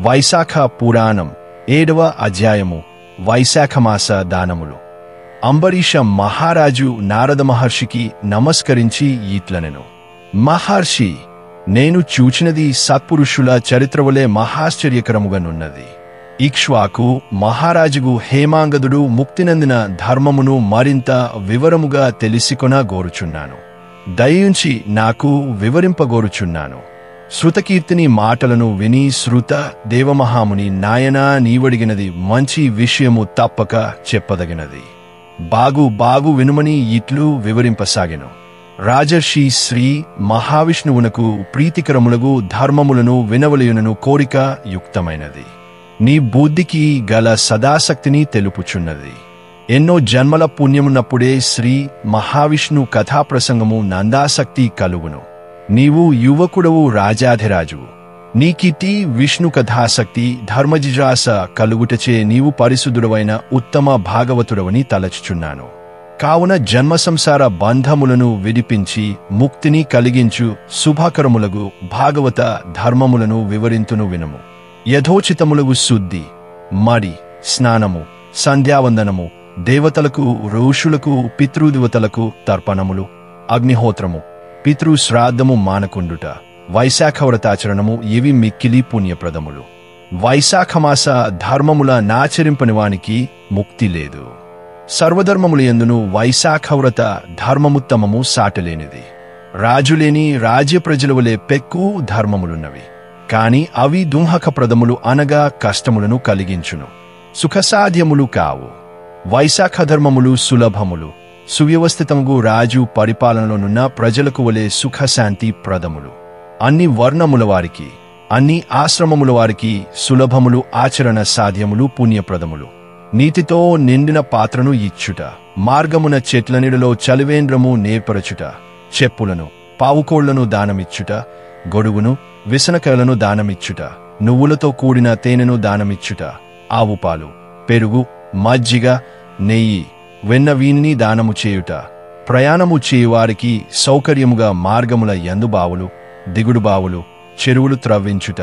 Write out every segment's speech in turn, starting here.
వైశాఖ పురాణం 7వ అధ్యాయము వైశాఖమాస దానములు. అంబరీష మహారాజు నారద మహర్షికి నమస్కరించి ఈట్లనెను. మహర్షి, నేను చూచినది సత్పురుషుల చరిత్రవలే మహాశ్చర్యకరముగానున్నది. ఇక్ష్వాకు మహారాజుగు హేమాంగదుడు ముక్తినందిన ధర్మమును మరింత వివరముగా తెలిసికొన గోరుచున్నాను. దయించి నాకు వివరింపగోరుచున్నాను. శృతకీర్తిని మాటలను విని శృత దేవమహాముని, నాయనా, నీవడిగినది మంచి విషయము, తప్పక చెప్పదగినది. బాగు వినుమని ఇట్లు వివరింపసాగెను. రాజర్షి శ్రీ మహావిష్ణువునకు ప్రీతికరములగు ధర్మములను వినవలయునను కోరిక యుక్తమైనది. నీ బుద్ధికి గల సదాసక్తిని తెలుపుచున్నది. ఎన్నో జన్మల పుణ్యమున్నప్పుడే శ్రీ మహావిష్ణు కథాప్రసంగము నందాసక్తి కలుగును. నీవు యువకుడవు, రాజాధిరాజువు. నీకిటి విష్ణు కథాసక్తి ధర్మజిజ్ఞాస కలుగుటచే నీవు పరిశుద్ధుడవైన ఉత్తమ భాగవతుడవని తలచుచున్నాను. కావున జన్మ సంసార బంధములను విడిపించి ముక్తిని కలిగించు శుభకరములగు భాగవత ధర్మములను వివరింతును వినుము. యథోచితములగు శుద్ధి, మడి, స్నానము, సంధ్యావందనము, దేవతలకు, ఋషులకు, పితృదేవతలకు తర్పణములు, అగ్నిహోత్రము, పితృశ్రాద్ధము మానకుండుట, వైశాఖవ్రతాచరణము ఇవి మిక్కిలి పుణ్యప్రదములు. వైశాఖమాస ధర్మముల నాచరింపని వానికి ముక్తి లేదు. సర్వధర్మములయందును వైశాఖవ్రత ధర్మముత్తమము, సాటలేనిది. రాజులేని రాజ్య ప్రజల వలె పెక్కు ధర్మములున్నవి. కాని అవి దుంహకప్రదములు, అనగా కష్టములను కలిగించును, సుఖసాధ్యములు కావు. వైశాఖ ధర్మములు సులభములు, సువ్యవస్థితముగు రాజు పరిపాలనలోనున్న ప్రజలకు వలె సుఖశాంతి ప్రదములు. అన్ని వర్ణముల వారికి, అన్ని ఆశ్రమముల వారికి సులభములు, ఆచరణ సాధ్యములు, పుణ్యప్రదములు. నీతితో నిండిన పాత్రను ఇచ్చుట, మార్గమున చెట్ల నీడలో చలివేంద్రము నేర్పరచుట, చెప్పులను, పావుకోళ్లను దానమిచ్చుట, గొడుగును, విసనకాయలను దానమిచ్చుట, నువ్వులతో కూడిన తేనెను దానమిచ్చుట, ఆవుపాలు, పెరుగు, మజ్జిగ, నెయ్యి, వెన్న, వీనిని దానము చేయుట, ప్రయాణము చేయువారికి సౌకర్యముగా మార్గముల యందు బావులు, దిగుడు బావులు, చెరువులు త్రవ్వించుట,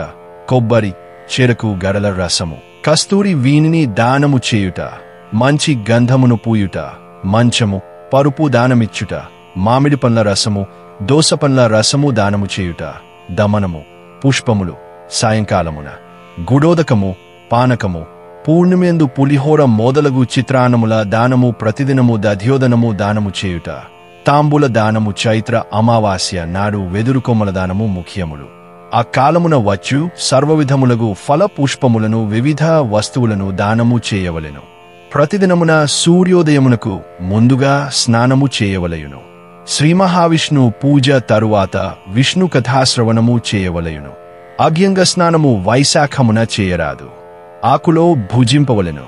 కొబ్బరి, చెరకు గడల రసము, కస్తూరి, వీనిని దానము చేయుట, మంచి గంధమును పూయుట, మంచము, పరుపు దానమిచ్చుట, మామిడి పండ్ల రసము, దోస పండ్ల రసము దానము చేయుట, దమనము, పుష్పములు, సాయంకాలమున గుడోదకము, పానకము, పూర్ణిమేందు పులిహోర మొదలగు చిత్రాన్నముల దానము, ప్రతిదినము దధ్యోదనము దానము చేయుట, తాంబూల దానము, చైత్ర అమావాస్య నాడు వెదురు కొమ్మల దానము ముఖ్యములు. ఆ కాలమున వచ్చు సర్వవిధములగు ఫల పుష్పములను, వివిధ వస్తువులను దానము చేయవలెను. ప్రతిదినమున సూర్యోదయమునకు ముందుగా స్నానము చేయవలయును. శ్రీ మహావిష్ణు పూజ తరువాత విష్ణు కథాశ్రవణము చేయవలయును. అభ్యంగ స్నానము వైశాఖమున చేయరాదు. ఆకులో భుజింపవలెను.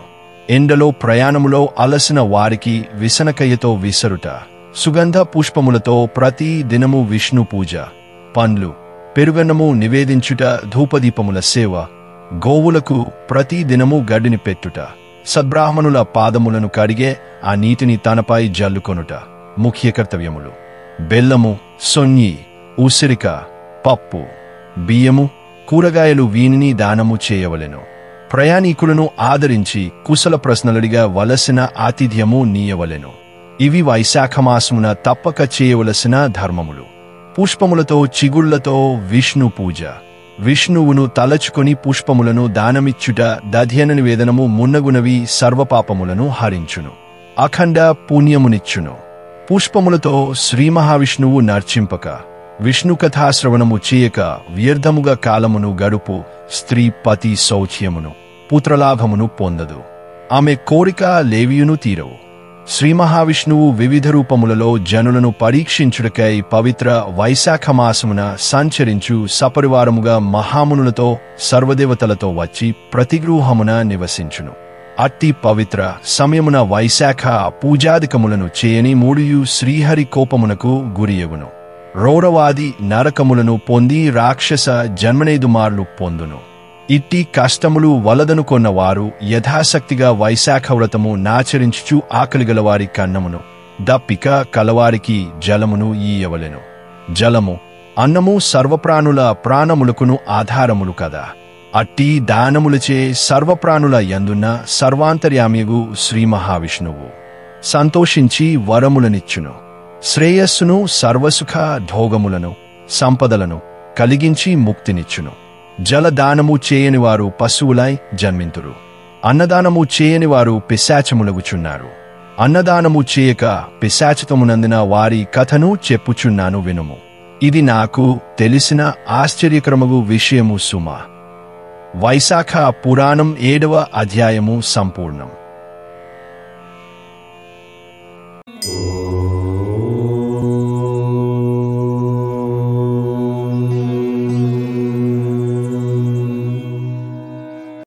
ఎండలో ప్రయాణములో అలసిన వారికి విసనకయ్యతో విసరుట, సుగంధ పుష్పములతో ప్రతి దినము విష్ణు పూజ, పండ్లు, పెరుగన్నము నివేదించుట, ధూపదీపముల సేవ, గోవులకు ప్రతి దినము గడ్డిని పెట్టుట, సద్బ్రాహ్మణుల పాదములను కడిగే ఆ నీటిని తనపై జల్లుకొనుట ముఖ్య కర్తవ్యములు. బెల్లము, సొన్ని, ఉసిరిక, పప్పు, బియ్యము, కూరగాయలు, వీనిని దానము చేయవలెను. ప్రయాణికులను ఆదరించి కుశల ప్రశ్నలడిగా వలసిన ఆతిథ్యము నీయవలెను. ఇవి వైశాఖమాసమున తప్పక చేయవలసిన ధర్మములు. పుష్పములతో, చిగుళ్లతో విష్ణు పూజ, విష్ణువును తలచుకొని పుష్పములను దానమిచ్చుట, దధ్యన నివేదనము మున్నగునవి సర్వపాపములను హరించును, అఖండ పుణ్యమునిచ్చును. పుష్పములతో శ్రీ మహావిష్ణువు నర్చింపక, విష్ణు కథాశ్రవణము చేయక వ్యర్థముగా కాలమును గడుపు స్త్రీ పతి సౌఖ్యమును, పుత్రలాభమును పొందదు. ఆమె కోరిక లేవియును తీరవు. శ్రీ మహావిష్ణువు వివిధ రూపములలో జనులను పరీక్షించుటకై పవిత్ర వైశాఖమాసమున సంచరించు సపరివారముగా మహామునులతో, సర్వదేవతలతో వచ్చి ప్రతిగృహమున నివసించును. అట్టి పవిత్ర సమయమున వైశాఖ పూజాదికములను చేయని మూడుయు శ్రీహరి కోపమునకు గురియగును. రౌరవాది నరకములను పొంది రాక్షస జన్మనేదుమార్లు పొందును. ఇట్టి కష్టములు వలదనుకొన్నవారు యథాశక్తిగా వైశాఖవ్రతము నాచరించుచు ఆకలిగలవారి కన్నమును, దప్పిక కలవారికి జలమును ఈయవలెను. జలము, అన్నము సర్వప్రాణుల ప్రాణములకును ఆధారములు కదా. అట్టి దానములచే సర్వప్రాణుల యందున్న సర్వాంతర్యామియగు శ్రీ మహావిష్ణువు సంతోషించి వరములనిచ్చును. శ్రేయస్సును, సర్వసుఖ భోగములను, సంపదలను కలిగించి ముక్తినిచ్చును. జలదానము చేయనివారు పశువులై జన్మింతురు. అన్నదానము చేయనివారు పిశాచములగుచున్నారు. అన్నదానము చేయక పిశాచతమునందిన వారి కథను చెప్పుచున్నాను వినుము. ఇది నాకు తెలిసిన ఆశ్చర్యకరమగు విషయము సుమా. వైశాఖ పురాణం 7వ అధ్యాయము సంపూర్ణం.